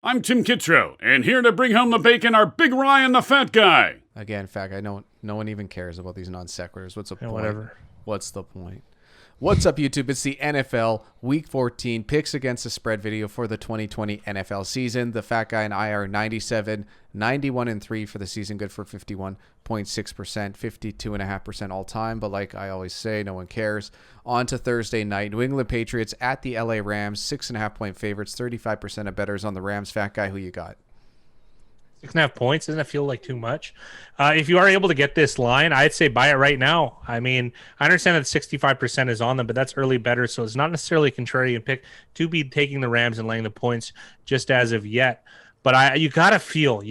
I'm Tim Kittro, and here to bring home the bacon are Big Ryan the Fat Guy. Again, fact, no one even cares about these non sequiturs. What's the point? Whatever. What's the point? What's up, YouTube? It's the NFL Week 14 picks against the spread video for the 2020 NFL season. The Fat Guy and I are 97, 91, and 3 for the season. Good for 51.6%, 52.5% all time. But like I always say, no one cares. On to Thursday night. New England Patriots at the LA Rams. 6.5-point favorites. 35% of bettors on the Rams. Fat Guy, who you got? 6.5 points. Doesn't that feel like too much? If you are able to get this line, I'd say buy it right now. I mean, I understand that 65% is on them, but that's early better, so it's not necessarily a contrarian pick to be taking the Rams and laying the points just as of yet. But you gotta feel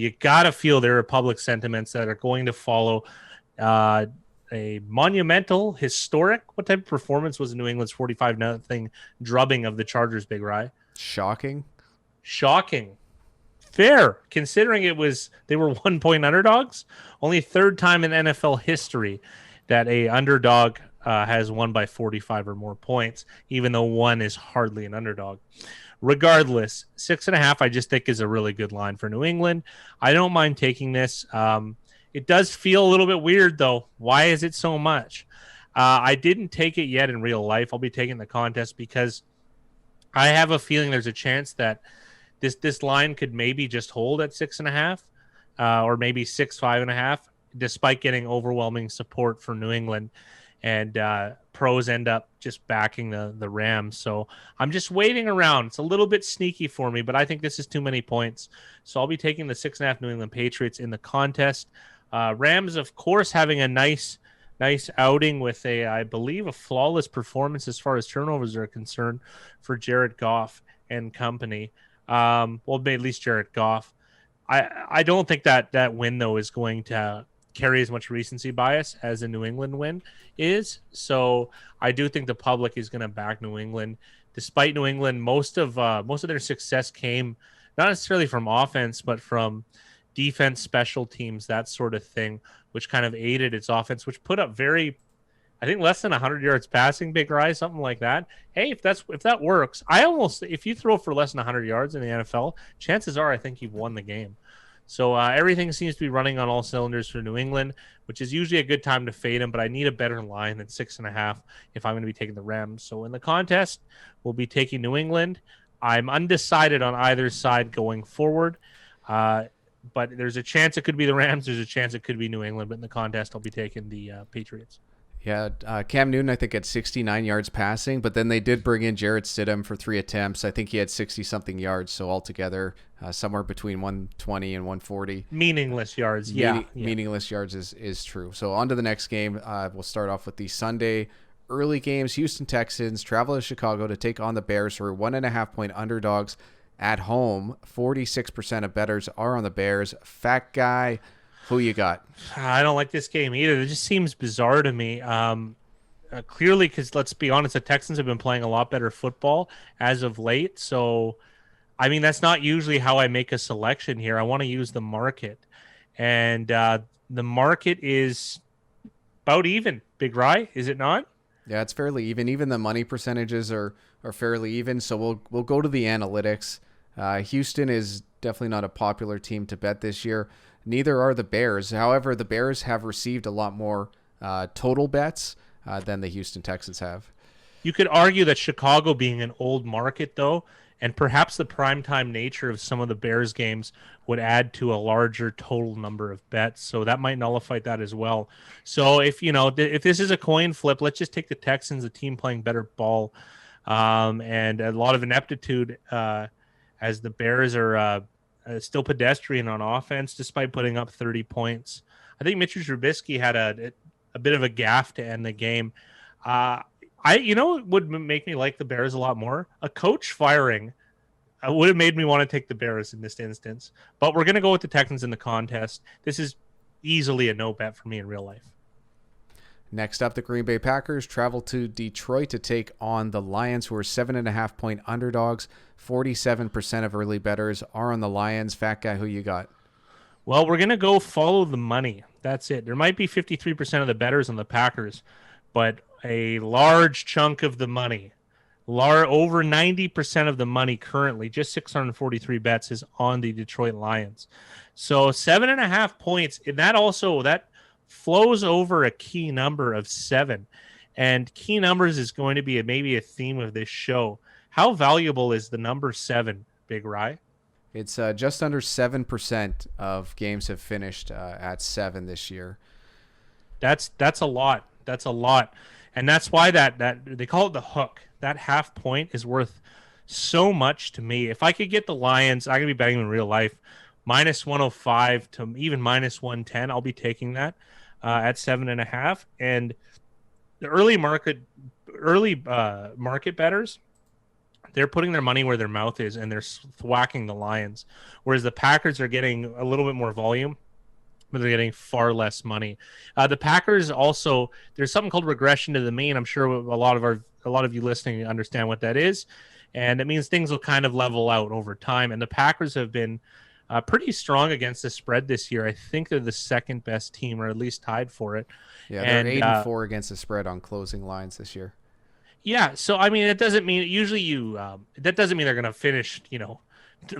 there are public sentiments that are going to follow a monumental, historic. What type of performance was New England's 45-0 drubbing of the Chargers? Big Rye. Shocking. Fair, considering they were 1-point underdogs. Only third time in NFL history that a underdog has won by 45 or more points, even though one is hardly an underdog. Regardless, 6.5 I just think is a really good line for New England. I don't mind taking this. It does feel a little bit weird, though. Why is it so much? I didn't take it yet in real life. I'll be taking the contest because I have a feeling there's a chance that this line could maybe just hold at 6.5, or maybe 6.5, despite getting overwhelming support for New England, and pros end up just backing the Rams. So I'm just waiting around. It's a little bit sneaky for me, but I think this is too many points. So I'll be taking the 6.5 New England Patriots in the contest. Rams, of course, having a nice outing with I believe a flawless performance as far as turnovers are concerned for Jared Goff and company. Well, at least Jared Goff. I don't think that win, though, is going to carry as much recency bias as a New England win is. So I do think the public is going to back New England. Despite New England, most of their success came not necessarily from offense, but from defense, special teams, that sort of thing, which kind of aided its offense, which put up I think less than 100 yards passing, Big Rise, something like that. Hey, if that works, if you throw for less than 100 yards in the NFL, chances are I think you've won the game. So everything seems to be running on all cylinders for New England, which is usually a good time to fade them, but I need a better line than 6.5 if I'm going to be taking the Rams. So in the contest, we'll be taking New England. I'm undecided on either side going forward, but there's a chance it could be the Rams. There's a chance it could be New England, but in the contest, I'll be taking the Patriots. Yeah, Cam Newton, I think, had 69 yards passing, but then they did bring in Jarrett Stidham for 3 attempts. I think he had 60-something yards, so altogether somewhere between 120 and 140. Meaningless yards, Meaningless yards is true. So on to the next game. We'll start off with the Sunday early games. Houston Texans travel to Chicago to take on the Bears, who are 1.5-point underdogs at home. 46% of bettors are on the Bears. Fat Guy, who you got? I don't like this game either. It just seems bizarre to me. Clearly, because let's be honest, the Texans have been playing a lot better football as of late. So, I mean, that's not usually how I make a selection here. I want to use the market. And the market is about even, Big Rye, is it not? Yeah, it's fairly even. Even the money percentages are fairly even. So we'll go to the analytics. Houston is definitely not a popular team to bet this year. Neither are the Bears. However, the Bears have received a lot more total bets than the Houston Texans have. You could argue that Chicago being an old market, though, and perhaps the primetime nature of some of the Bears games would add to a larger total number of bets. So that might nullify that as well. So if this is a coin flip, let's just take the Texans, a team playing better ball, and a lot of ineptitude as the Bears are still pedestrian on offense, despite putting up 30 points. I think Mitchell Trubisky had a bit of a gaffe to end the game. It would make me like the Bears a lot more. A coach firing would have made me want to take the Bears in this instance. But we're going to go with the Texans in the contest. This is easily a no bet for me in real life. Next up, the Green Bay Packers travel to Detroit to take on the Lions, who are 7.5-point underdogs. 47% of early bettors are on the Lions. Fat Guy, who you got? Well, we're going to go follow the money. That's it. There might be 53% of the bettors on the Packers, but a large chunk of the money Over 90% of the money currently, just 643 bets, is on the Detroit Lions. So 7.5 points, and that flows over a key number of 7. And key numbers is going to be maybe a theme of this show. How valuable is the number 7, Big Rye? It's just under 7% of games have finished at 7 this year. That's a lot. That's a lot. And that's why that they call it the hook. That half point is worth so much to me. If I could get the Lions, I'm going to be betting in real life, minus 105 to even minus 110. I'll be taking that at 7.5. And the early market bettors, they're putting their money where their mouth is, and they're thwacking the Lions. Whereas the Packers are getting a little bit more volume, but they're getting far less money. The Packers also, there's something called regression to the mean. I'm sure a lot of you listening understand what that is, and it means things will kind of level out over time. And the Packers have been pretty strong against the spread this year. I think they're the second best team, or at least tied for it. Yeah, they're 8-4 against the spread on closing lines this year. Yeah, so I mean, it doesn't mean that doesn't mean they're going to finish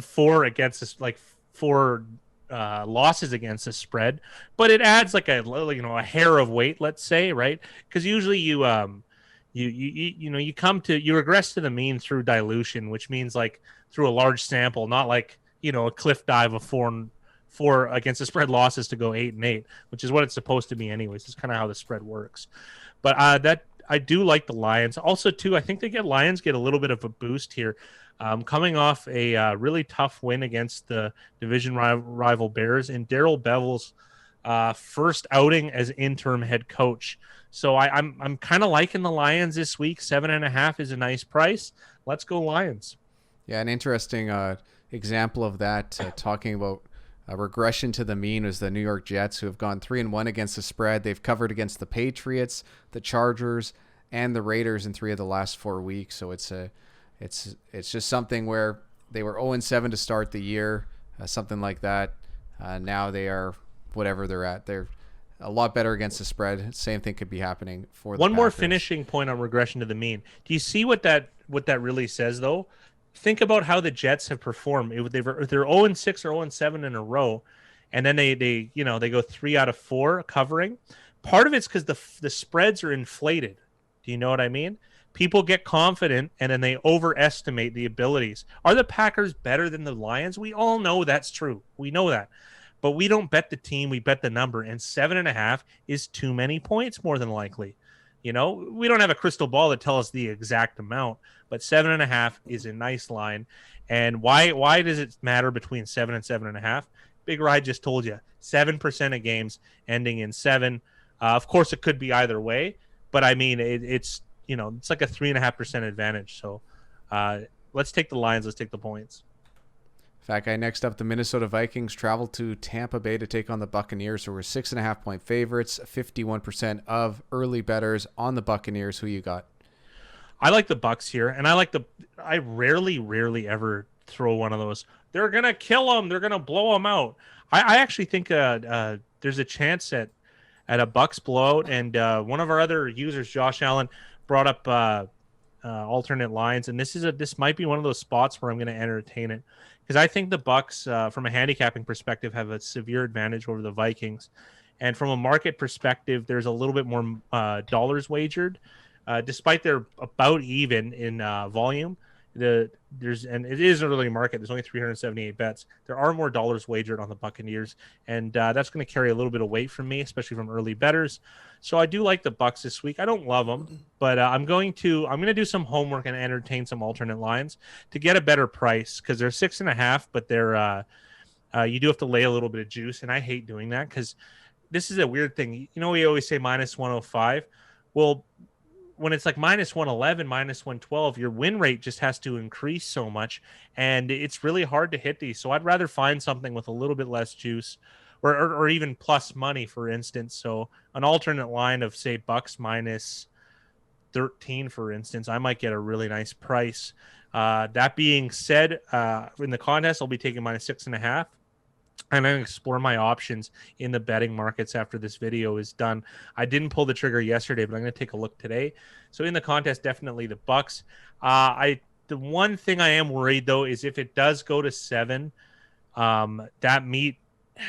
4 against this, like 4 losses against the spread, but it adds like a hair of weight, let's say, right? Because usually you regress to the mean through dilution, which means like through a large sample, not like a cliff dive of 4 against the spread losses to go 8-8, which is what it's supposed to be anyways. It's kind of how the spread works. But that I do like the Lions. Also, too, I think Lions get a little bit of a boost here. Coming off a really tough win against the division rival Bears in Darrell Bevell's first outing as interim head coach. So I'm kind of liking the Lions this week. 7.5 is a nice price. Let's go Lions. Yeah, an interesting example of that, talking about regression to the mean, was the New York Jets, who have gone 3-1 against the spread. They've covered against the Patriots, the Chargers, and the Raiders in 3 of the last 4 weeks. So it's just something where they were 0-7 to start the year, something like that. Now they are whatever they're at. They're a lot better against the spread. Same thing could be happening for the One more Packers. finishing point on regression to the mean. Do you see what that really says, though? Think about how the Jets have performed. If they're 0-6 or 0-7 in a row, and then they go 3 out of 4 covering. Part of it's because the spreads are inflated. Do you know what I mean? People get confident, and then they overestimate the abilities. Are the Packers better than the Lions? We all know that's true. We know that. But we don't bet the team, we bet the number. And 7.5 is too many points, more than likely. We don't have a crystal ball that tells us the exact amount, but 7.5 is a nice line. And why does it matter between 7 and 7.5? Big Ride just told you 7% of games ending in 7. Of course, it could be either way, but I mean, it's like a 3.5% advantage. So let's take the Lions. Let's take the points. Fat Guy, next up, the Minnesota Vikings travel to Tampa Bay to take on the Buccaneers, who were 6.5-point favorites. 51% of early bettors on the Buccaneers. Who you got? I like the Bucs here, and I rarely ever throw one of those. They're gonna kill them. They're gonna blow them out. I actually think there's a chance at a Bucs blowout. And one of our other users, Josh Allen, brought up alternate lines, and this might be one of those spots where I'm going to entertain it, because I think the Bucs, from a handicapping perspective, have a severe advantage over the Vikings, and from a market perspective, there's a little bit more dollars wagered, despite they're about even in volume. And it is an early market. There's only 378 bets. There are more dollars wagered on the Buccaneers, and that's going to carry a little bit of weight from me, especially from early bettors. So I do like the Bucs this week. I don't love them, but I'm going to do some homework and entertain some alternate lines to get a better price, because they're 6.5, but they're you do have to lay a little bit of juice, and I hate doing that, because this is a weird thing. We always say minus 105. Well, when it's like minus 111, minus 112, your win rate just has to increase so much, and it's really hard to hit these. So I'd rather find something with a little bit less juice, or even plus money, for instance. So an alternate line of, say, Bucks minus 13, for instance, I might get a really nice price. That being said, in the contest, I'll be taking minus 6.5. I'm going to explore my options in the betting markets after this video is done. I didn't pull the trigger yesterday, but I'm going to take a look today. So in the contest, definitely the Bucks. The one thing I am worried though is if it does go to 7, that meat,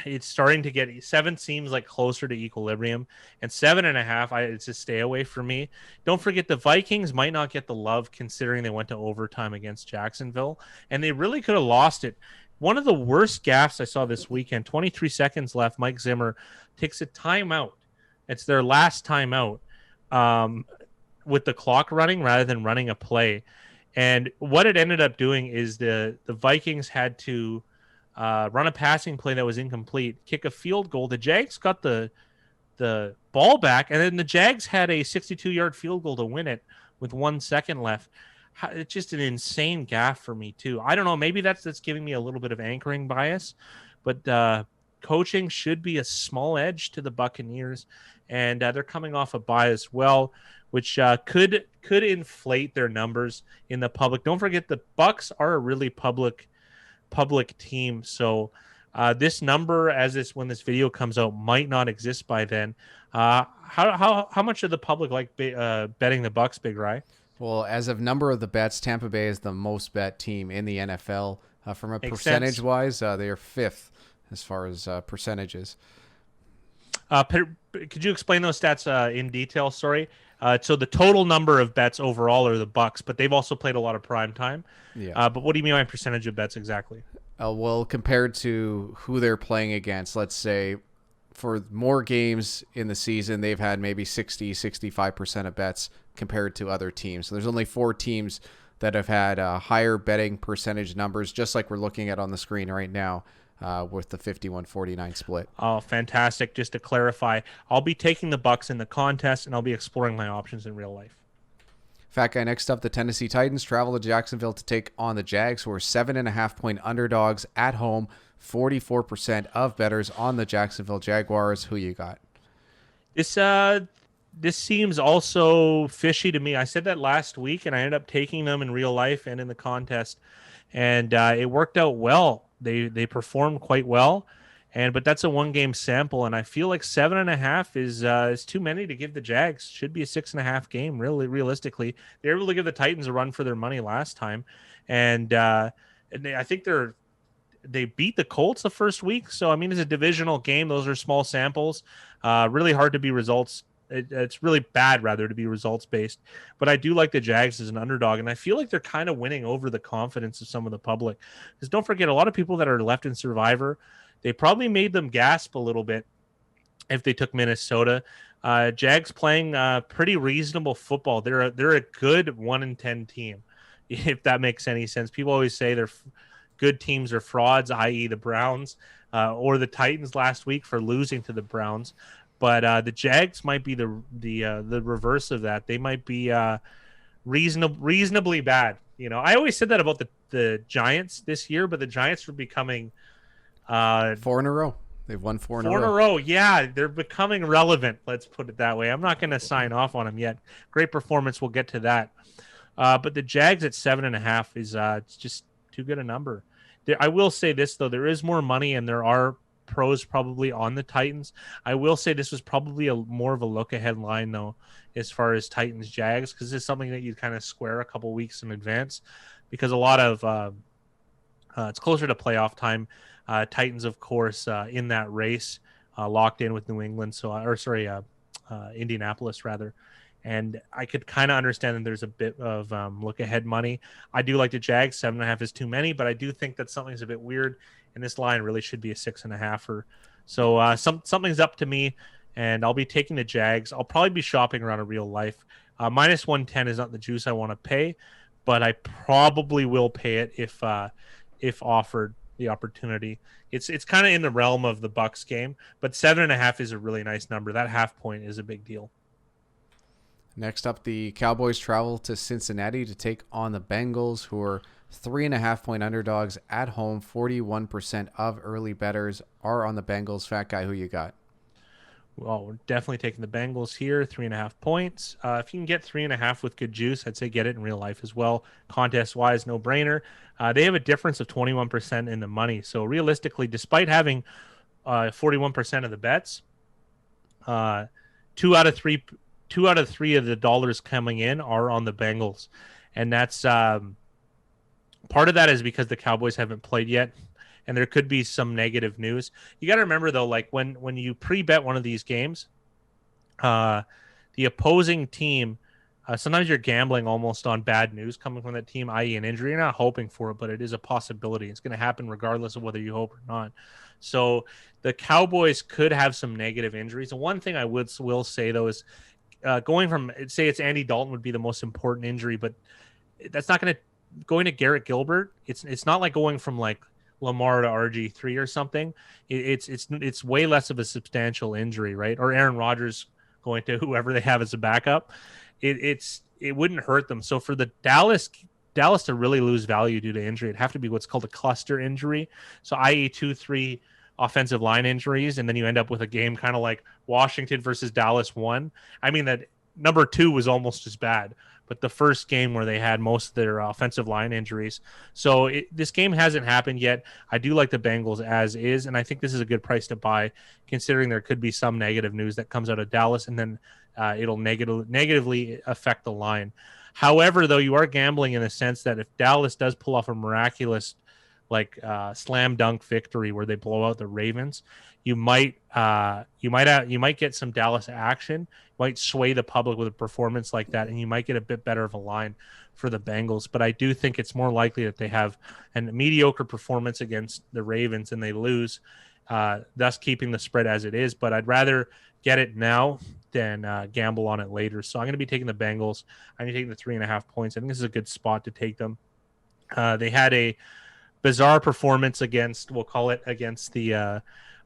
it's starting to get 7 seems like closer to equilibrium, and 7.5, it's a stay away for me. Don't forget the Vikings might not get the love considering they went to overtime against Jacksonville, and they really could have lost it. One of the worst gaffes I saw this weekend, 23 seconds left, Mike Zimmer takes a timeout. It's their last timeout with the clock running rather than running a play. And what it ended up doing is the Vikings had to run a passing play that was incomplete, kick a field goal. The Jags got the ball back, and then the Jags had a 62-yard field goal to win it with 1 second left. It's just an insane gaffe for me too. I don't know. Maybe that's giving me a little bit of anchoring bias, but coaching should be a small edge to the Buccaneers, and they're coming off a bye as well, which could inflate their numbers in the public. Don't forget the Bucs are a really public team, so this number, when this video comes out, might not exist by then. How much of the public like betting the Bucs, Big Rye? Well, as of number of the bets, Tampa Bay is the most bet team in the NFL. From a percentage-wise, they are 5th as far as percentages. Could you explain those stats in detail? Sorry. So the total number of bets overall are the Bucs, but they've also played a lot of prime time. Yeah. But what do you mean by percentage of bets exactly? Well, compared to who they're playing against, let's say for more games in the season, they've had maybe 65% of bets compared to other teams. So there's only 4 teams that have had higher betting percentage numbers, just like we're looking at on the screen right now with the 51-49 split. Oh, fantastic. Just to clarify, I'll be taking the Bucs in the contest, and I'll be exploring my options in real life. Fat Guy, next up, the Tennessee Titans travel to Jacksonville to take on the Jags, who are 7.5-point underdogs at home. 44% of bettors on the Jacksonville Jaguars. Who you got? This seems also fishy to me. I said that last week, and I ended up taking them in real life and in the contest, and it worked out well. They performed quite well, but that's a 1-game sample, and I feel like 7.5 is too many to give the Jags. Should be a 6.5 game. Really, realistically, they were able to give the Titans a run for their money last time, and I think they beat the Colts the first week. So I mean, it's a divisional game. Those are small samples. Really hard to be results. It's really bad, rather, to be results based. But I do like the Jags as an underdog, and I feel like they're kind of winning over the confidence of some of the public. Because don't forget, a lot of people that are left in Survivor, they probably made them gasp a little bit if they took Minnesota. Jags playing pretty reasonable football. They're a good 1-10 team, if that makes any sense. People always say they're good teams are frauds, i.e. the Browns or the Titans last week for losing to the Browns. But the Jags might be the reverse of that. They might be reasonably bad. You know, I always said that about the Giants this year, but the Giants are becoming 4 in a row. They've won 4 in a row. 4 in a row. Yeah, they're becoming relevant. Let's put it that way. I'm not going to sign off on them yet. Great performance. We'll get to that. But the Jags at 7.5 is it's just too good a number. I will say this though: there is more money, and there are pros probably on the Titans. I will say this was probably more of a look ahead line though, as far as Titans Jags, because it's something that you kind of square a couple weeks in advance, because a lot of it's closer to playoff time. Titans, of course, in that race, locked in with New England. Indianapolis rather. And I could kind of understand that there's a bit of look ahead money. I do like the Jags. 7.5 is too many, but I do think that something's a bit weird, and this line really should be a 6.5. So something's up to me, and I'll be taking the Jags. I'll probably be shopping around a real life. Minus 110 is not the juice I want to pay, but I probably will pay it if offered the opportunity. It's kind of in the realm of the Bucs game, but 7.5 is a really nice number. That half point is a big deal. Next up, the Cowboys travel to Cincinnati to take on the Bengals, who are 3.5-point underdogs at home. 41% of early bettors are on the Bengals. Fat Guy, who you got? Well, we're definitely taking the Bengals here, 3.5 points. If you can get 3.5 with good juice, I'd say get it in real life as well. Contest-wise, no brainer. They have a difference of 21% in the money. So realistically, despite having 41% of the bets, uh, two out of three of the dollars coming in are on the Bengals, and that's part of that is because the Cowboys haven't played yet. And there could be some negative news. You got to remember though, like when you pre-bet one of these games, the opposing team, sometimes you're gambling almost on bad news coming from that team, i.e. an injury. You're not hoping for it, but it is a possibility. It's going to happen regardless of whether you hope or not. So the Cowboys could have some negative injuries. And one thing I will say though is going from, say it's Andy Dalton would be the most important injury, but that's not going to Garrett Gilbert. It's not like going from like Lamar to RG3 or something. It's way less of a substantial injury, right? Or Aaron Rodgers going to whoever they have as a backup. It wouldn't hurt them. So for the Dallas to really lose value due to injury, it'd have to be what's called a cluster injury. So i.e. 2-3 offensive line injuries, and then you end up with a game kind of like Washington versus Dallas 1. I mean, that number 2 was almost as bad, but the first game where they had most of their offensive line injuries. So this game hasn't happened yet. I do like the Bengals as is, and I think this is a good price to buy, considering there could be some negative news that comes out of Dallas, and then it'll negatively affect the line. However, though, you are gambling in the sense that if Dallas does pull off a miraculous slam dunk victory where they blow out the Ravens, you might get some Dallas action, might sway the public with a performance like that, and you might get a bit better of a line for the Bengals. But I do think it's more likely that they have a mediocre performance against the Ravens and they lose, thus keeping the spread as it is. But I'd rather get it now than gamble on it later. So I'm going to be taking the Bengals. I'm going to take the 3.5 points. I think this is a good spot to take them. They had a bizarre performance against the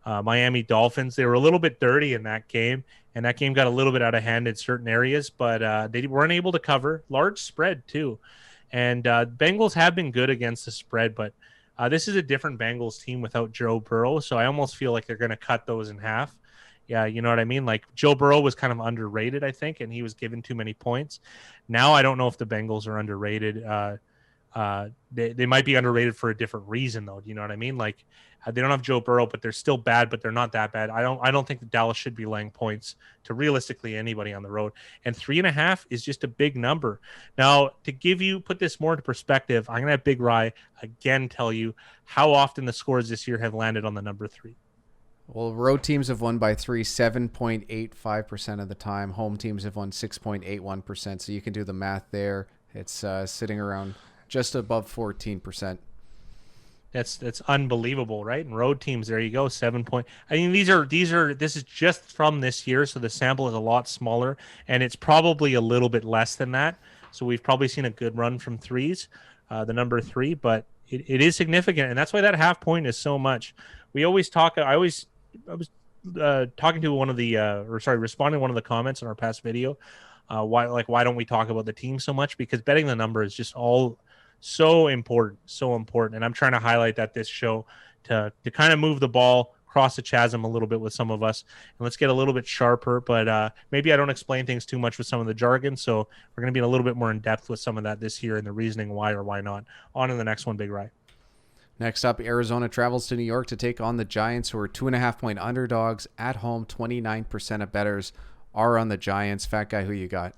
Miami Dolphins. They were a little bit dirty in that game, and that game got a little bit out of hand in certain areas, but they weren't able to cover. Large spread too, and Bengals have been good against the spread, but this is a different Bengals team without Joe Burrow, so I almost feel like they're going to cut those in half. Yeah, you know what I mean? Like Joe Burrow was kind of underrated, I think, and he was given too many points. Now I don't know if the Bengals are underrated. They might be underrated for a different reason, though. Do you know what I mean? Like they don't have Joe Burrow, but they're still bad, but they're not that bad. I don't think that Dallas should be laying points to realistically anybody on the road. And 3.5 is just a big number. Now, to put this more into perspective, I'm gonna have Big Rye again tell you how often the scores this year have landed on the number 3. Well, road teams have won by 7.85% of the time. Home teams have won 6.81%. So you can do the math there. It's sitting around just above 14%. That's unbelievable, right? And road teams, there you go, 7 point. I mean, this is just from this year, so the sample is a lot smaller, and it's probably a little bit less than that. So we've probably seen a good run from threes, the number 3, but it is significant, and that's why that half point is so much. We always talk. I was talking to responding to one of the comments in our past video. Why don't we talk about the team so much? Because betting the number is just all so important, and I'm trying to highlight that this show to kind of move the ball, cross the chasm a little bit with some of us, and let's get a little bit sharper. But maybe I don't explain things too much with some of the jargon, so we're going to be a little bit more in depth with some of that this year and the reasoning why or why not. On to the next one, Big Rye. Next up, Arizona travels to New York to take on the Giants, who are 2.5-point underdogs at home. 29% of bettors are on the Giants. Fat Guy, who you got?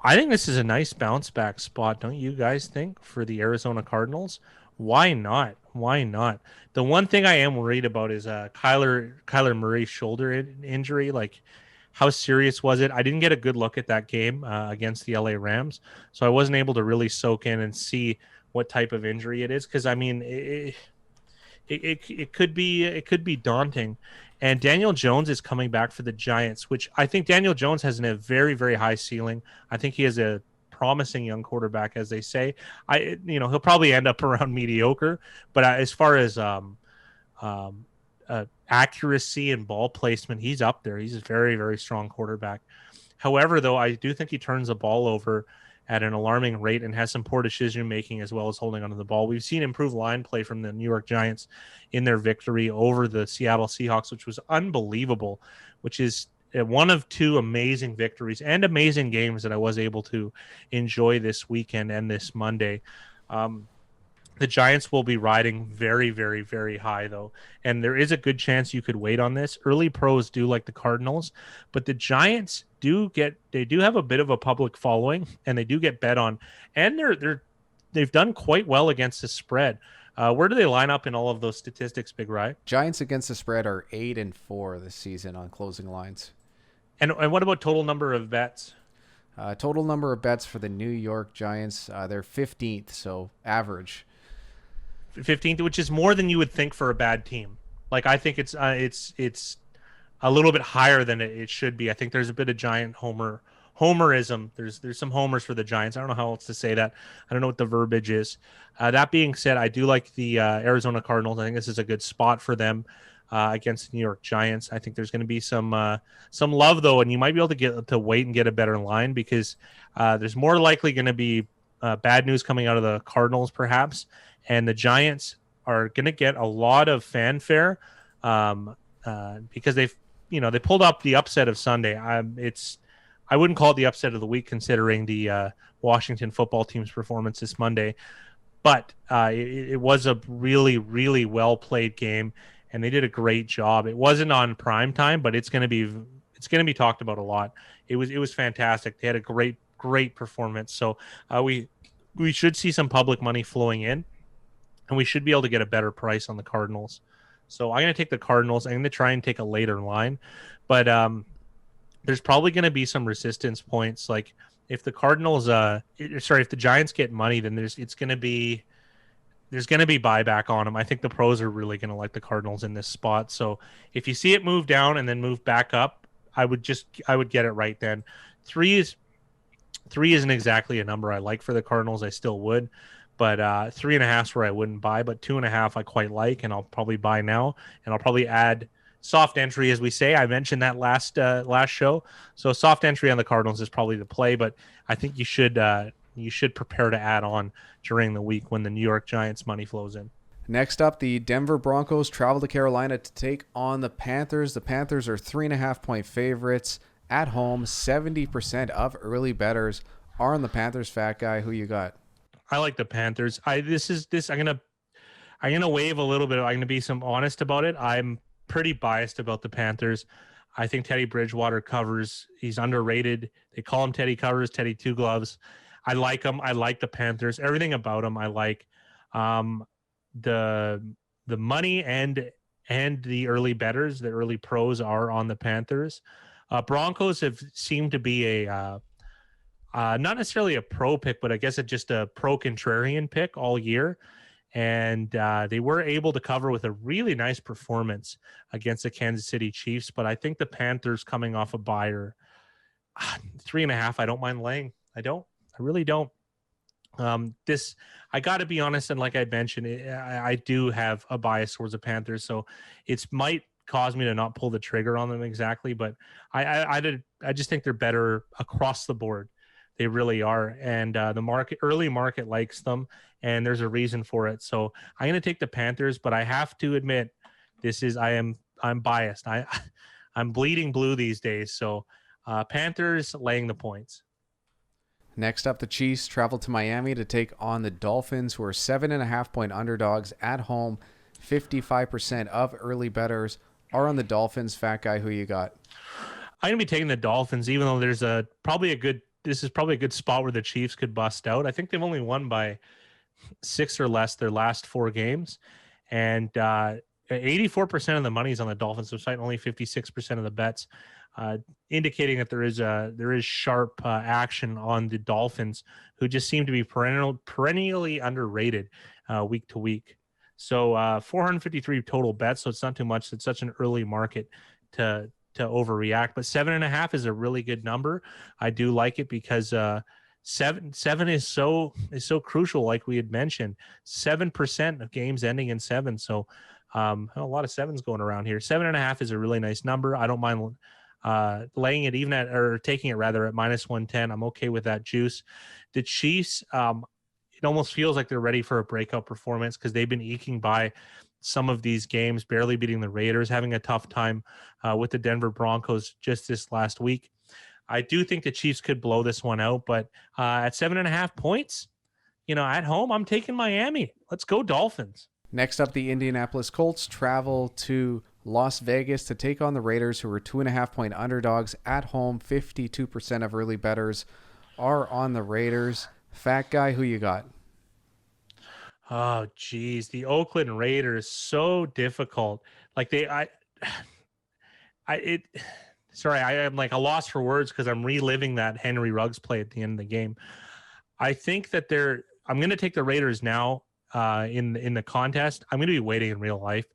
I think this is a nice bounce back spot, don't you guys think, for the Arizona Cardinals? Why not? Why not? The one thing I am worried about is Kyler Murray's shoulder injury. Like, how serious was it? I didn't get a good look at that game against the LA Rams, so I wasn't able to really soak in and see what type of injury it is. Because I mean, it could be daunting. And Daniel Jones is coming back for the Giants, which I think Daniel Jones has a very, very high ceiling. I think he is a promising young quarterback, as they say. He'll probably end up around mediocre, but as far as accuracy and ball placement, he's up there. He's a very, very strong quarterback. However, though, I do think he turns the ball over, at an alarming rate and has some poor decision making as well as holding onto the ball. We've seen improved line play from the New York Giants in their victory over the Seattle Seahawks, which was unbelievable, which is one of two amazing victories and amazing games that I was able to enjoy this weekend and this Monday. The Giants will be riding very, very, very high, though. And there is a good chance you could wait on this. Early pros do like the Cardinals, but the Giants do have a bit of a public following, and they do get bet on. And they've done quite well against the spread. Where do they line up in all of those statistics, Big Rye? Giants against the spread are 8-4 this season on closing lines. And what about total number of bets? Total number of bets for the New York Giants, they're 15th, so average. 15th, which is more than you would think for a bad team. Like, I think it's a little bit higher than it should be. I think there's a bit of Giant homerism. There's some homers for the Giants. I don't know how else to say that. I don't know what the verbiage is. That being said, I do like the Arizona Cardinals. I think this is a good spot for them against the New York Giants. I think there's going to be some love, though, and you might be able to get to wait and get a better line because there's more likely going to be bad news coming out of the Cardinals, perhaps. And the Giants are going to get a lot of fanfare because they pulled up the upset of Sunday. I wouldn't call it the upset of the week considering the Washington football team's performance this Monday, but it was a really, really well played game, and they did a great job. It wasn't on prime time, but it's going to be talked about a lot. It was fantastic. They had a great performance. So we should see some public money flowing in. And we should be able to get a better price on the Cardinals. So I'm going to take the Cardinals. I'm going to try and take a later line. But there's probably going to be some resistance points. Like if the if the Giants get money, then there's going to be buyback on them. I think the pros are really going to like the Cardinals in this spot. So if you see it move down and then move back up, I would get it right then. Three isn't exactly a number I like for the Cardinals. I still would. But 3.5 is where I wouldn't buy, but 2.5 I quite like, and I'll probably buy now. And I'll probably add soft entry, as we say. I mentioned that last show. So soft entry on the Cardinals is probably the play, but I think you should prepare to add on during the week when the New York Giants money flows in. Next up, the Denver Broncos travel to Carolina to take on the Panthers. The Panthers are 3.5-point favorites at home. 70% of early bettors are on the Panthers. Fat guy, who you got? I like the Panthers. I'm gonna wave a little bit. I'm gonna be honest about it. I'm pretty biased about the Panthers. I think Teddy Bridgewater covers. He's underrated. They call him Teddy Covers, Teddy Two Gloves. I like him. I like the Panthers. Everything about him I like. The money and the early bettors, the early pros are on the Panthers. Broncos have seemed to be a not necessarily a pro pick, but I guess it's just a pro contrarian pick all year. And they were able to cover with a really nice performance against the Kansas City Chiefs. But I think the Panthers coming off a bye are 3.5. I don't mind laying. I really don't. I got to be honest. And like I mentioned, I do have a bias towards the Panthers. So it might cause me to not pull the trigger on them exactly. But I just think they're better across the board. They really are. And the early market likes them, and there's a reason for it. So I'm going to take the Panthers, but I have to admit I'm biased. I'm bleeding blue these days. So Panthers laying the points. Next up, the Chiefs travel to Miami to take on the Dolphins, who are 7.5-point underdogs at home. 55% of early bettors are on the Dolphins. Fat guy, who you got? I'm going to be taking the Dolphins, even though there's this is probably a good spot where the Chiefs could bust out. I think they've only won by 6 or less their last 4 games. And 84% of the money is on the Dolphins website, only 56% of the bets, indicating that there is sharp action on the Dolphins, who just seem to be perennially underrated week to week. So 453 total bets, so it's not too much. It's such an early market to overreact, but 7.5 is a really good number. I do like it because 7 is so crucial. Like we had mentioned, 7% of games ending in 7. So a lot of 7s going around here. 7.5 is a really nice number. I don't mind laying it even at, or taking it rather, at -110. I'm okay with that juice. The Chiefs, it almost feels like they're ready for a breakout performance because they've been eking by some of these games, barely beating the Raiders, having a tough time with the Denver Broncos just this last week. I do think the Chiefs could blow this one out, but at 7.5 points, at home, I'm taking Miami. Let's go Dolphins. Next up, the Indianapolis Colts travel to Las Vegas to take on the Raiders, who are 2.5-point underdogs at home. 52% of early bettors are on the Raiders. Fat guy, who you got? Oh, geez. The Oakland Raiders, so difficult. Like I'm like a loss for words because I'm reliving that Henry Ruggs play at the end of the game. I think that I'm going to take the Raiders now in the contest. I'm going to be waiting in real life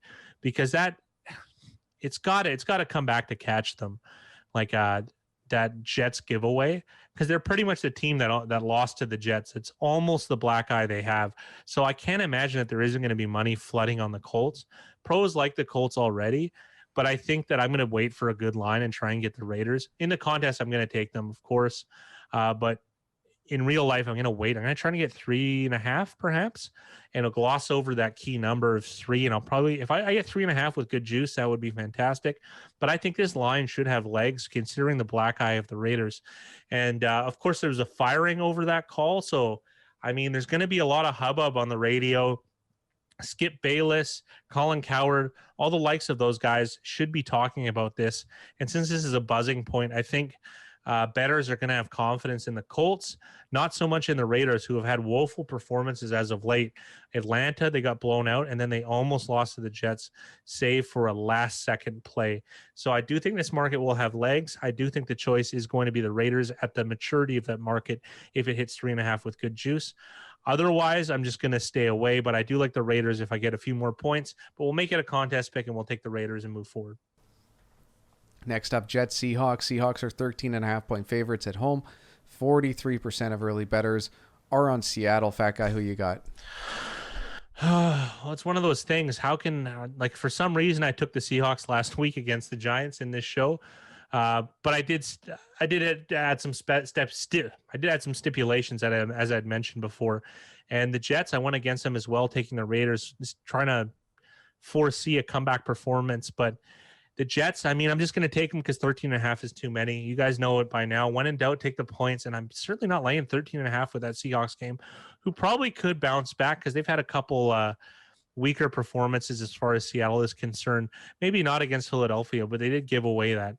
because it's got to come back to catch them. Like that Jets giveaway, because they're pretty much the team that lost to the Jets. It's almost the black eye they have. So I can't imagine that there isn't going to be money flooding on the Colts. Pros like the Colts already, but I think that I'm going to wait for a good line and try and get the Raiders. In the contest, I'm going to take them, of course. But in real life, I'm going to wait. I'm going to try to get 3.5 perhaps, and I'll gloss over that key number of 3. And I'll probably, if I get 3.5 with good juice, that would be fantastic. But I think this line should have legs considering the black eye of the Raiders. And of course, there's a firing over that call. So, I mean, there's going to be a lot of hubbub on the radio. Skip Bayless, Colin Cowherd, all the likes of those guys should be talking about this. And since this is a buzzing point, I think bettors are going to have confidence in the Colts, not so much in the Raiders, who have had woeful performances as of late. Atlanta, they got blown out, and then they almost lost to the Jets, save for a last-second play. So I do think this market will have legs. I do think the choice is going to be the Raiders at the maturity of that market if it hits 3.5 with good juice. Otherwise, I'm just going to stay away, but I do like the Raiders if I get a few more points. But we'll make it a contest pick, and we'll take the Raiders and move forward. Next up, Jets, Seahawks. Seahawks are 13.5-point favorites at home. 43% of early bettors are on Seattle. Fat guy, who you got? Well, it's one of those things. How can, for some reason, I took the Seahawks last week against the Giants in this show. But I did add some I did add some stipulations as I'd mentioned before. And the Jets, I went against them as well, taking the Raiders, just trying to foresee a comeback performance. But the Jets, I mean, I'm just going to take them because 13.5 is too many. You guys know it by now. When in doubt, take the points. And I'm certainly not laying 13.5 with that Seahawks game, who probably could bounce back because they've had a couple weaker performances as far as Seattle is concerned. Maybe not against Philadelphia, but they did give away that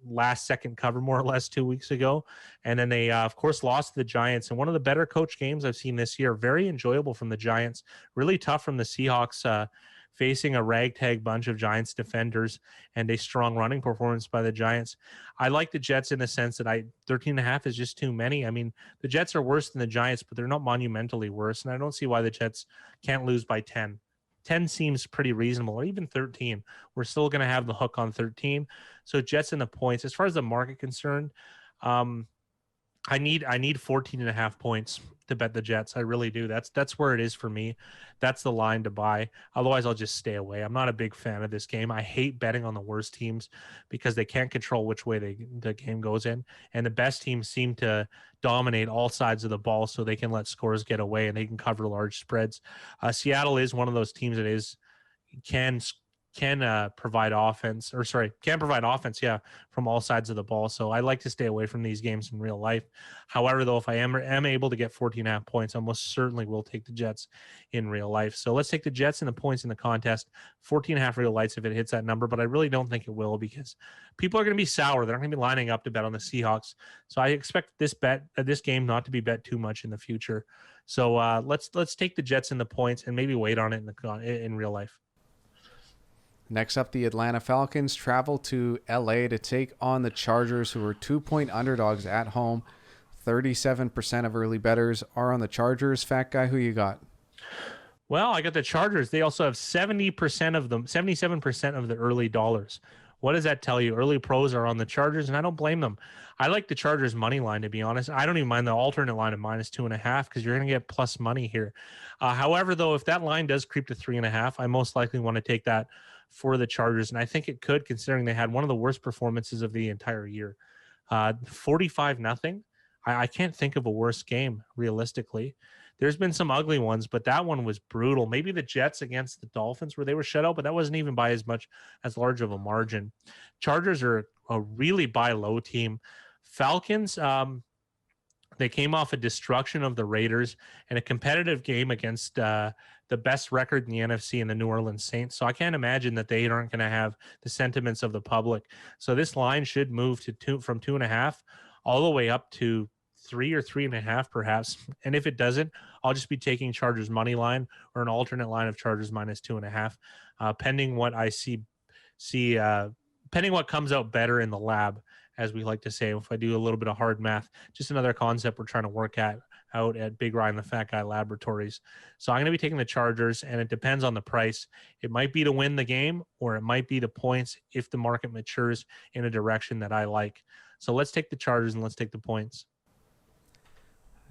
last second cover more or less 2 weeks ago. And then they, of course, lost to the Giants. And one of the better coach games I've seen this year. Very enjoyable from the Giants. Really tough from the Seahawks, facing a ragtag bunch of Giants defenders and a strong running performance by the Giants. I like the Jets in the sense that 13.5 is just too many. I mean, the Jets are worse than the Giants, but they're not monumentally worse. And I don't see why the Jets can't lose by 10. 10 seems pretty reasonable, or even 13. We're still going to have the hook on 13. So Jets in the points. As far as the market concerned, I need 14.5 points to bet the Jets. I really do. That's where it is for me. That's the line to buy. Otherwise, I'll just stay away. I'm not a big fan of this game. I hate betting on the worst teams because they can't control which way the game goes in. And the best teams seem to dominate all sides of the ball, so they can let scores get away and they can cover large spreads. Seattle is one of those teams that can provide offense, from all sides of the ball. So I like to stay away from these games in real life. However, though, if I am able to get 14.5 points, I most certainly will take the Jets in real life. So let's take the Jets and the points in the contest. 14.5 real lights if it hits that number, but I really don't think it will because people are going to be sour. They're not going to be lining up to bet on the Seahawks. So I expect this game not to be bet too much in the future. So let's take the Jets and the points and maybe wait on it in real life. Next up, the Atlanta Falcons travel to LA to take on the Chargers, who are 2-point underdogs at home. 37% of early bettors are on the Chargers. Fat guy, who you got? Well, I got the Chargers. They also have 77% of the early dollars, What does that tell you? Early pros are on the Chargers, and I don't blame them. I like the Chargers money line, to be honest. I don't even mind the alternate line of -2.5 because you're going to get plus money here. However, though, if that line does creep to 3.5, I most likely want to take that for the Chargers, and I think it could, considering they had one of the worst performances of the entire year. 45-0. I can't think of a worse game, realistically. There's been some ugly ones, but that one was brutal. Maybe the Jets against the Dolphins where they were shut out, but that wasn't even by as large of a margin. Chargers are a really buy low team. Falcons, they came off a destruction of the Raiders and a competitive game against the best record in the NFC in the New Orleans Saints. So I can't imagine that they aren't going to have the sentiments of the public. So this line should move from 2.5 all the way up to 3 or 3.5 perhaps. And if it doesn't, I'll just be taking Chargers money line or an alternate line of Chargers -2.5, pending what I see, pending what comes out better in the lab, as we like to say. If I do a little bit of hard math, just another concept we're trying to work out at Big Ryan the Fat Guy Laboratories. So I'm going to be taking the Chargers, and it depends on the price. It might be to win the game, or it might be the points if the market matures in a direction that I like. So let's take the Chargers and let's take the points.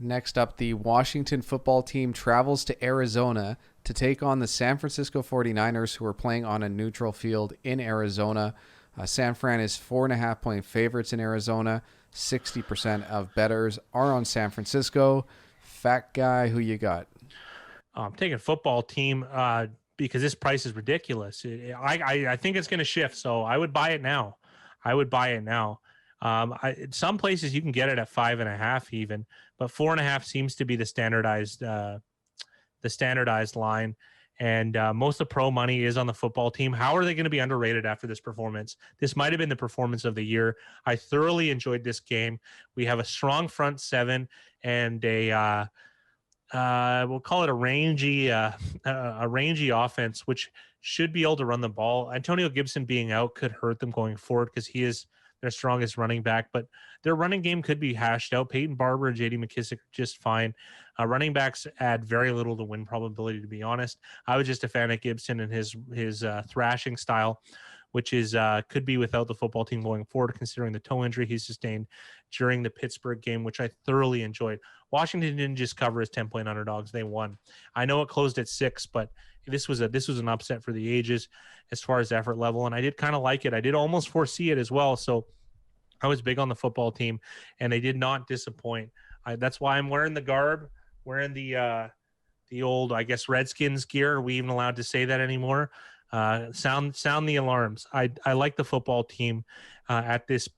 Next up, the Washington football team travels to Arizona to take on the San Francisco 49ers, who are playing on a neutral field in Arizona. San Fran is 4.5-point favorites in Arizona. 60% of bettors are on San Francisco. Fat Guy, who you got? I'm taking football team because this price is ridiculous. I think it's going to shift, so I would buy it now. Some places you can get it at 5.5 even, but 4.5 seems to be the standardized line. And most of the pro money is on the football team. How are they going to be underrated after this performance? This might have been the performance of the year. I thoroughly enjoyed this game. We have a strong front seven and we'll call it a rangy offense, which should be able to run the ball. Antonio Gibson being out could hurt them going forward because he is their strongest running back, but their running game could be hashed out. Peyton Barber and J.D. McKissick are just fine. Running backs add very little to win probability, to be honest. I was just a fan of Gibson and his thrashing style, which is could be without the football team going forward, considering the toe injury he sustained during the Pittsburgh game, which I thoroughly enjoyed. Washington didn't just cover as 10-point underdogs; they won. I know it closed at 6, but this was an upset for the ages as far as effort level, and I did kind of like it. I did almost foresee it as well, so I was big on the football team, and they did not disappoint. That's why I'm wearing the garb, wearing the old, I guess, Redskins gear. Are we even allowed to say that anymore? Sound the alarms. I like the football team at this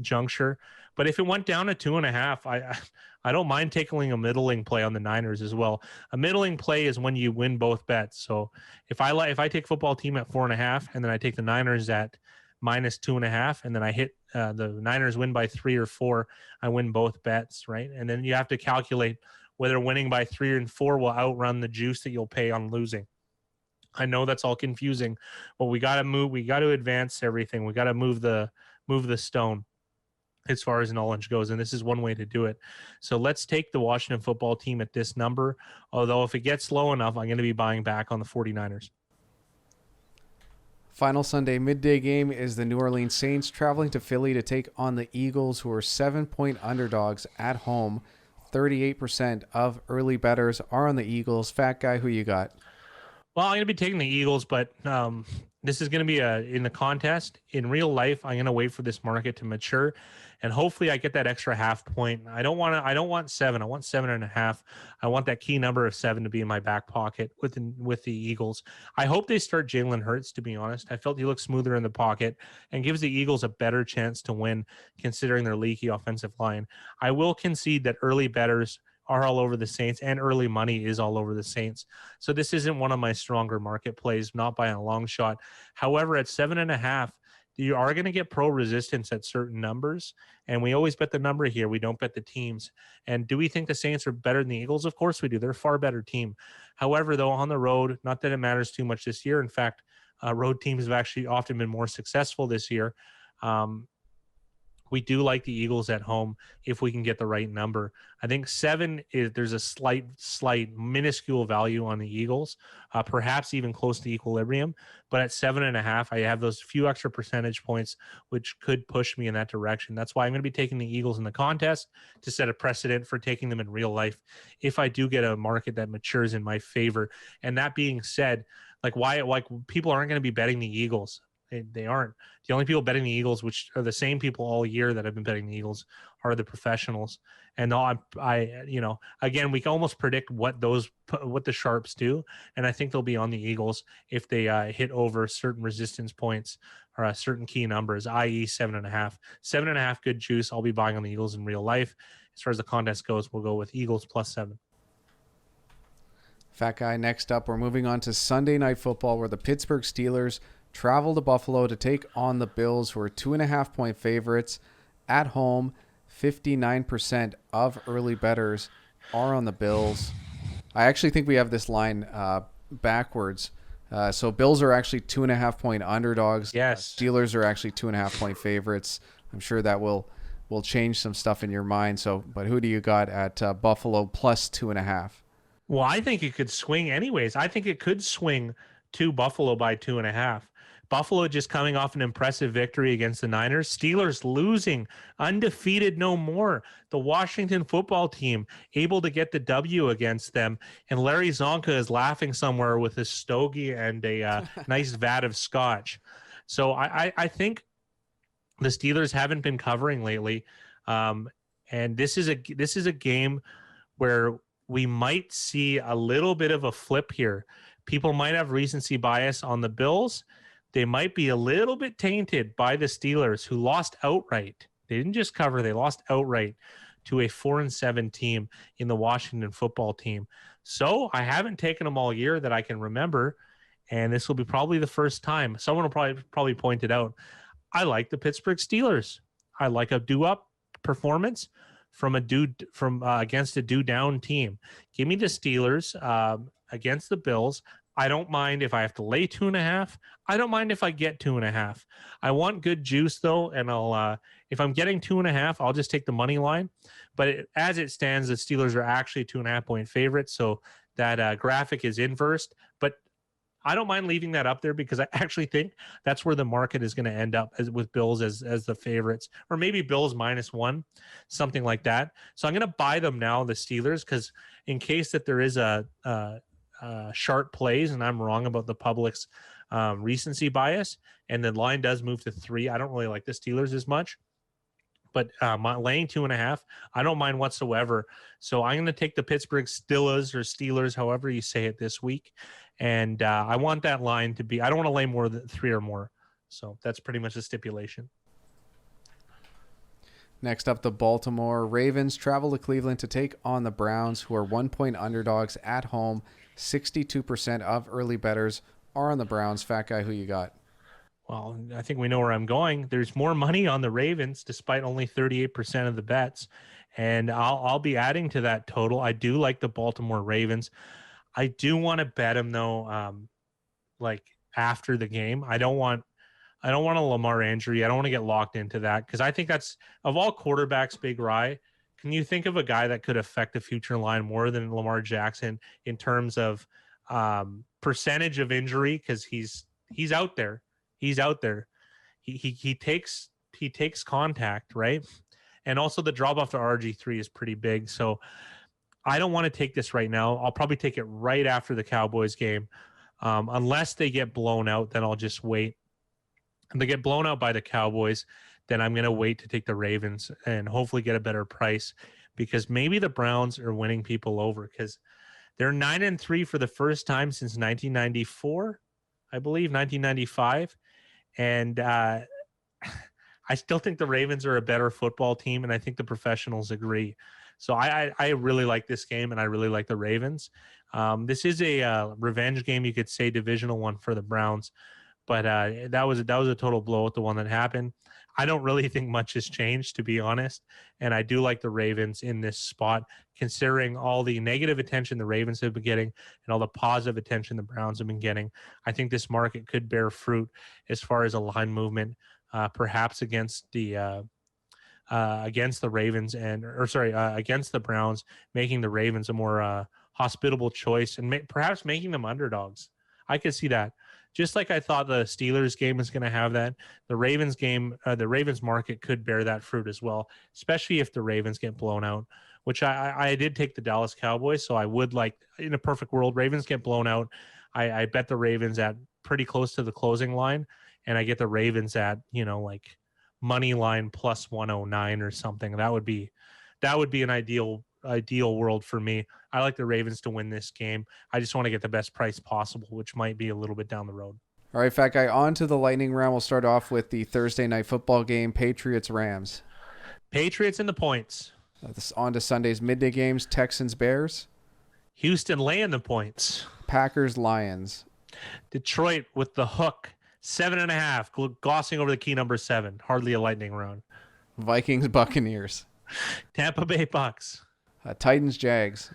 juncture, but if it went down to 2.5, I don't mind taking a middling play on the Niners as well. A middling play is when you win both bets. So if I take football team at 4.5 and then I take the Niners at -2.5, and then I hit the Niners win by 3 or 4, I win both bets, right? And then you have to calculate whether winning by 3 and 4 will outrun the juice that you'll pay on losing. I know that's all confusing, but we got to move. We got to advance everything. We got to move the stone as far as knowledge goes, and this is one way to do it. So let's take the Washington football team at this number, although if it gets low enough, I'm going to be buying back on the 49ers. Final Sunday midday game is the New Orleans Saints traveling to Philly to take on the Eagles, who are 7-point underdogs at home. 38% of early bettors are on the Eagles. Fat Guy, who you got? Well, I'm going to be taking the Eagles, but this is going to be in the contest. In real life, I'm going to wait for this market to mature, and hopefully I get that extra half point. I don't want 7. I want 7.5. I want that key number of 7 to be in my back pocket with the Eagles. I hope they start Jalen Hurts, to be honest. I felt he looked smoother in the pocket and gives the Eagles a better chance to win, considering their leaky offensive line. I will concede that early bettors are all over the Saints, and early money is all over the Saints. So this isn't one of my stronger market plays, not by a long shot. However, at 7.5, you are going to get pro resistance at certain numbers, and we always bet the number here. We don't bet the teams. And do we think the Saints are better than the Eagles? Of course we do. They're a far better team. However, though, on the road, not that it matters too much this year. In fact, road teams have actually often been more successful this year. We do like the Eagles at home if we can get the right number. I think 7 there's a slight minuscule value on the Eagles, perhaps even close to equilibrium. But at 7.5, I have those few extra percentage points, which could push me in that direction. That's why I'm going to be taking the Eagles in the contest to set a precedent for taking them in real life if I do get a market that matures in my favor. And that being said, like people aren't going to be betting the Eagles. They aren't. The only people betting the Eagles, which are the same people all year that have been betting the Eagles, are the professionals. And again, we can almost predict what the sharps do, and I think they'll be on the Eagles if they hit over certain resistance points or certain key numbers, i.e., 7.5. 7.5 good juice. I'll be buying on the Eagles in real life. As far as the contest goes, we'll go with Eagles +7. Fat Guy, next up, we're moving on to Sunday Night Football, where the Pittsburgh Steelers travel to Buffalo to take on the Bills, who are 2.5-point favorites at home. 59% of early bettors are on the Bills. I actually think we have this line backwards. So Bills are actually 2.5-point underdogs. Yes. Steelers are actually 2.5-point favorites. I'm sure that will change some stuff in your mind. So, but who do you got at Buffalo +2.5? Well, I think it could swing anyways. I think it could swing to Buffalo by 2.5. Buffalo just coming off an impressive victory against the Niners. Steelers losing, undefeated no more. The Washington football team able to get the W against them. And Larry Zonka is laughing somewhere with a stogie and a nice vat of scotch. So I think the Steelers haven't been covering lately. And this is a game where we might see a little bit of a flip here. People might have recency bias on the Bills. They might be a little bit tainted by the Steelers, who lost outright. They didn't just cover, they lost outright to a 4-7 team in the Washington football team. So I haven't taken them all year that I can remember, and this will be probably the first time. Someone will probably point it out. I like the Pittsburgh Steelers. I like a do-up performance from against a do-down team. Give me the Steelers against the Bills. I don't mind if I have to lay 2.5. I don't mind if I get 2.5. I want good juice though, and I'll if I'm getting 2.5, I'll just take the money line. But as it stands, the Steelers are actually 2.5-point favorites, so that graphic is inverse. But I don't mind leaving that up there because I actually think that's where the market is going to end up with Bills as the favorites, or maybe Bills -1, something like that. So I'm going to buy them now, the Steelers, because in case that there is a sharp plays and I'm wrong about the public's recency bias and the line does move to 3, I don't really like the Steelers as much, but laying 2.5, I don't mind whatsoever. So I'm going to take the Pittsburgh Steelers, however you say it, this week. And I want that line to be, I don't want to lay more than 3 or more. So that's pretty much the stipulation. Next up, the Baltimore Ravens travel to Cleveland to take on the Browns, who are 1-point underdogs at home. 62% of early bettors are on the Browns. Fat Guy, who you got? Well, I think we know where I'm going. There's more money on the Ravens, despite only 38% of the bets. And I'll be adding to that total. I do like the Baltimore Ravens. I do want to bet them, though, like after the game. I don't want a Lamar injury. I don't want to get locked into that, because I think that's, of all quarterbacks, Big Rye, can you think of a guy that could affect the future line more than Lamar Jackson in terms of percentage of injury? Because he's out there. He's out there. He takes contact, right? And also the drop off to RG3 is pretty big. So I don't want to take this right now. I'll probably take it right after the Cowboys game. Unless they get blown out, then I'll just wait. If they get blown out by the Cowboys, then I'm going to wait to take the Ravens and hopefully get a better price, because maybe the Browns are winning people over, because they're 9-3 for the first time since 1994, I believe, 1995. And I still think the Ravens are a better football team, and I think the professionals agree. So I really like this game, and I really like the Ravens. This is a revenge game, you could say, divisional one for the Browns. But that was a total blowout, the one that happened. I don't really think much has changed, to be honest. And I do like the Ravens in this spot, considering all the negative attention the Ravens have been getting and all the positive attention the Browns have been getting. I think this market could bear fruit as far as a line movement, perhaps against the against the Ravens against the Browns, making the Ravens a more hospitable choice and perhaps making them underdogs. I could see that. Just like I thought the Steelers game was going to have that, the Ravens game, the Ravens market could bear that fruit as well, especially if the Ravens get blown out, which I did take the Dallas Cowboys. So I would like, in a perfect world, Ravens get blown out. I bet the Ravens at pretty close to the closing line, and I get the Ravens at, like money line plus 109 or something. That would be an ideal world for me. I like the Ravens to win this game. I just want to get the best price possible, which might be a little bit down the road. All right, Fat Guy, on to the lightning round. We'll start off with the Thursday night football game, Patriots-Rams. Patriots and the points. On to Sunday's midday games, Texans-Bears. Houston laying the points. Packers-Lions. Detroit with the hook, 7.5, glossing over the key number 7. Hardly a lightning round. Vikings-Buccaneers. Tampa Bay Bucks. Titans-Jags.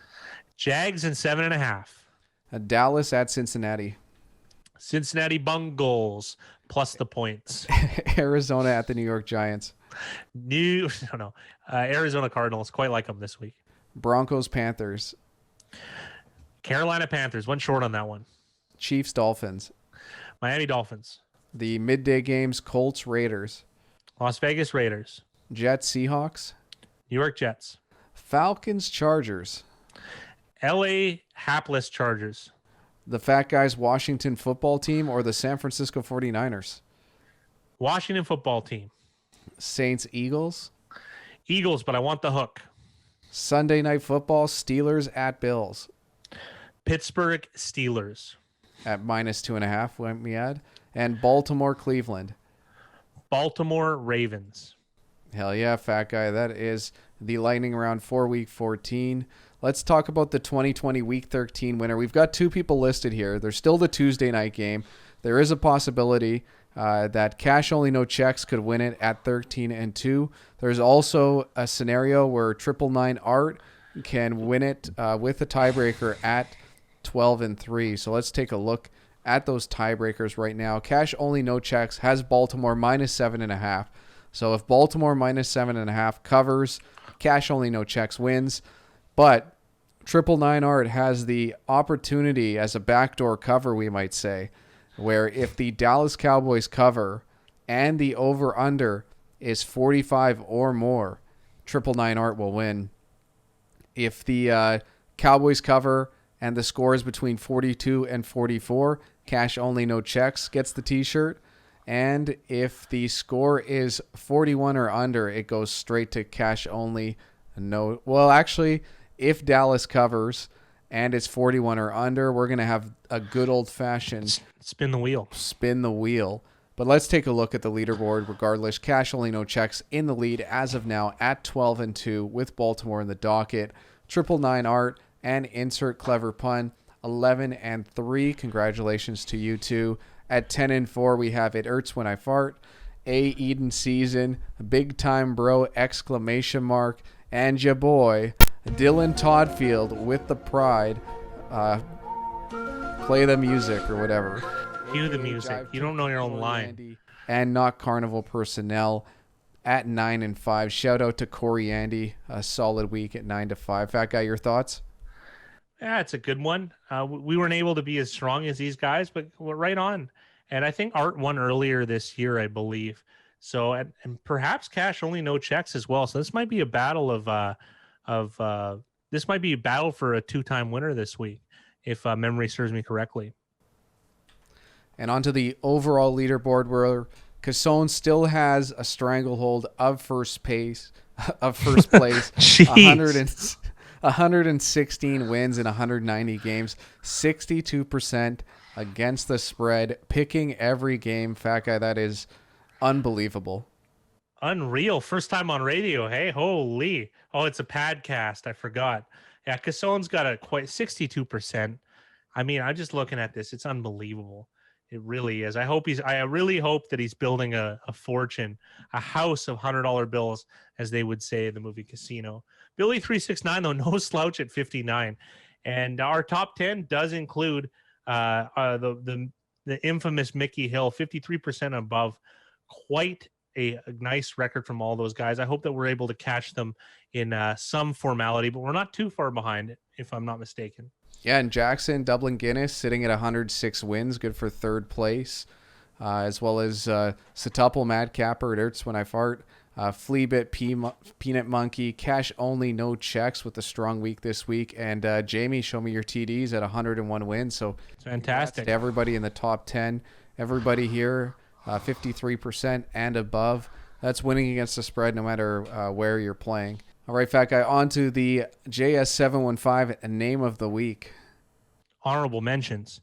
Jags and 7.5. Dallas at Cincinnati. Cincinnati Bengals plus the points. Arizona at the New York Giants. Arizona Cardinals. Quite like them this week. Broncos-Panthers. Carolina Panthers. Went short on that one. Chiefs-Dolphins. Miami Dolphins. The midday games, Colts-Raiders. Las Vegas Raiders. Jets-Seahawks. New York Jets. Falcons-Chargers. LA hapless Chargers. The Fat Guy's Washington football team or the San Francisco 49ers? Washington football team. Saints-Eagles. Eagles, but I want the hook. Sunday night football, Steelers at Bills. Pittsburgh Steelers. At -2.5, let me add. And Baltimore-Cleveland. Baltimore Ravens. Hell yeah, Fat Guy. That is the lightning round for week 14. Let's talk about the 2020 week 13 winner. We've got 2 people listed here. There's still the Tuesday night game. There is a possibility that Cash Only No Checks could win it at 13-2. There's also a scenario where 999 Art can win it with a tiebreaker at 12-3. So let's take a look at those tiebreakers right now. Cash Only No Checks has Baltimore -7.5. So if Baltimore -7.5 covers, Cash Only No Checks wins. But 999 Art has the opportunity as a backdoor cover, we might say, where if the Dallas Cowboys cover and the over-under is 45 or more, 999 Art will win. If the Cowboys cover and the score is between 42 and 44, Cash Only No Checks gets the t-shirt. And if the score is 41 or under, it goes straight to Cash Only No. Well, actually, if Dallas covers and it's 41 or under, we're going to have a good old-fashioned spin the wheel. But let's take a look at the leaderboard. Regardless, Cash Only No Checks in the lead as of now at 12-2 with Baltimore in the docket. 999 Art and Insert Clever Pun 11-3. Congratulations to you two. At 10-4, we have It Hurts When I Fart, A Eden Season, Big Time Bro, ! And ya boy, Dylan Toddfield with the pride. Play the music or whatever. Cue the music. You don't know your own line. And Not Carnival Personnel at 9-5. Shout out to Corey Andy. A solid week at 9-5. Fat Guy, your thoughts? Yeah, it's a good one. We weren't able to be as strong as these guys, but we're right on. And I think Art won earlier this year, I believe. So, and perhaps Cash Only No Checks as well. So this might be a battle this might be a battle for a 2-time winner this week, if memory serves me correctly. And onto the overall leaderboard, where Cassone still has a stranglehold of first place. 116 wins in 190 games, 62% against the spread, picking every game. Fat Guy, that is unbelievable. Unreal. First time on radio. Hey, holy. Oh, it's a podcast. I forgot. Yeah, Cassone's got a quite 62%. I mean, I'm just looking at this. It's unbelievable. It really is. I really hope that he's building a fortune, a house of $100 bills, as they would say in the movie Casino. Billy 369, though, no slouch at 59. And our top 10 does include the infamous Mickey Hill, 53% above. Quite a nice record from all those guys. I hope that we're able to catch them in some formality, but we're not too far behind, if I'm not mistaken. Yeah, and Jackson, Dublin Guinness, sitting at 106 wins, good for third place, as well as Satuple Madcapper at Ertz When I Fart, Fleabit, Peanut Monkey, Cash Only, No Checks with a strong week this week, and Jamie, Show Me Your TDs at 101 wins. So it's fantastic. To everybody in the top 10, everybody here, 53% and above. That's winning against the spread no matter where you're playing. All right, Fat Guy, on to the JS715 name of the week. Honorable mentions.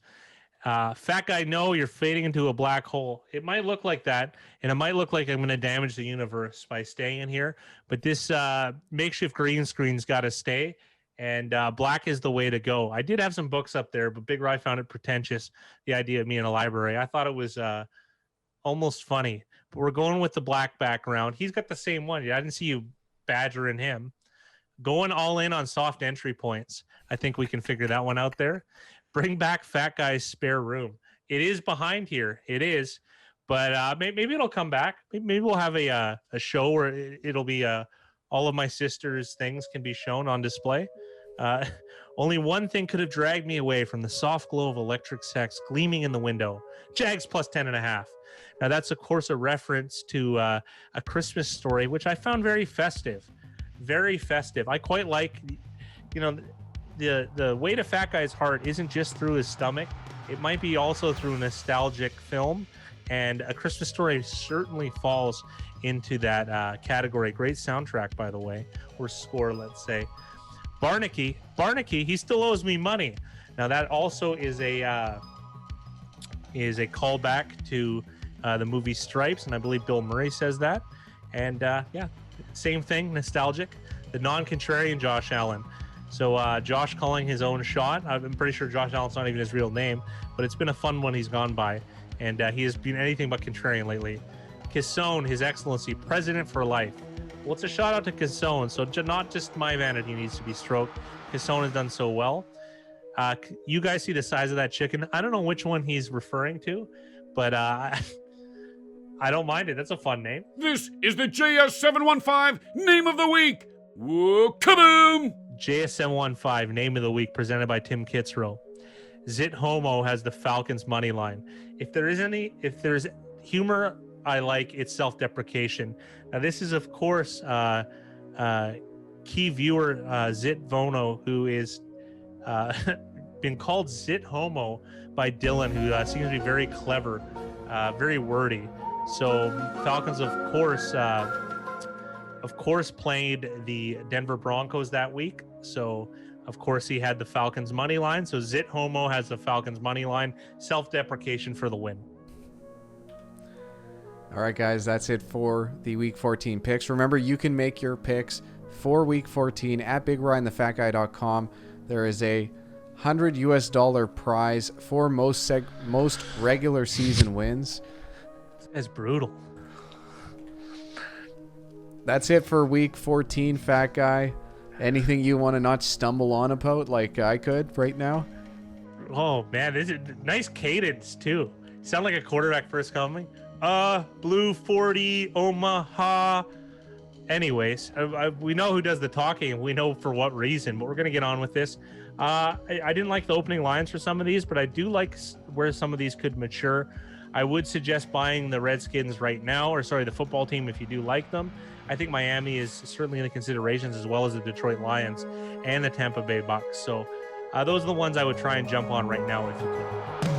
Fat Guy, no, you're fading into a black hole. It might look like that, and it might look like I'm going to damage the universe by staying in here, but this makeshift green screen's got to stay, and black is the way to go. I did have some books up there, but Big Rye found it pretentious, the idea of me in a library. I thought it was almost funny, but we're going with the black background. He's got the same one. I didn't see you badgering him. Going all in on soft entry points. I think we can figure that one out there. Bring back Fat Guy's spare room. It is behind here. It is. But maybe it'll come back. Maybe we'll have a show where it'll be all of my sister's things can be shown on display. Only one thing could have dragged me away from the soft glow of electric sex gleaming in the window. Jags plus 10.5. Now, that's, of course, a reference to A Christmas Story, which I found very festive. Very festive. I quite like, the way to Fat Guy's heart isn't just through his stomach. It might be also through nostalgic film, and A Christmas Story certainly falls into that category. Great soundtrack, by the way, or score, let's say. Barnacky, he still owes me money. Now that also is a callback to the movie Stripes, and I believe Bill Murray says that. And same thing, nostalgic. The non-contrarian Josh Allen. So Josh calling his own shot. I'm pretty sure Josh Allen's not even his real name, but it's been a fun one he's gone by, and he has been anything but contrarian lately. Cassone, His Excellency, President for Life. Well, it's a shout out to Cassone. So not just my vanity needs to be stroked. Cassone has done so well. You guys see the size of that chicken? I don't know which one he's referring to, but I don't mind it. That's a fun name. This is the JS715 Name of the Week. Whoa, kaboom! JS715 Name of the Week, presented by Tim Kitzrow. Zit Homo has the Falcons money line. If there's humor I like, it's self-deprecation. Now, this is, of course, key viewer Zit Vono, who is been called Zit Homo by Dylan, who seems to be very clever, very wordy. So Falcons, of course, played the Denver Broncos that week. So, of course, he had the Falcons money line. So Zit Homo has the Falcons money line. Self-deprecation for the win. All right, guys, that's it for the Week 14 picks. Remember, you can make your picks for Week 14 at BigRyanTheFatGuy.com. There is a $100 prize for most regular season wins. That's brutal. That's it for Week 14, Fat Guy. Anything you want to not stumble on about like I could right now? Oh, man, this is nice cadence, too. Sound like a quarterback first coming. Blue 40, Omaha. Anyways, we know who does the talking, and we know for what reason, but we're going to get on with this. I didn't like the opening lines for some of these, but I do like where some of these could mature. I would suggest buying the Redskins right now, the football team, if you do like them. I think Miami is certainly in the considerations, as well as the Detroit Lions and the Tampa Bay Bucks. So those are the ones I would try and jump on right now if you could.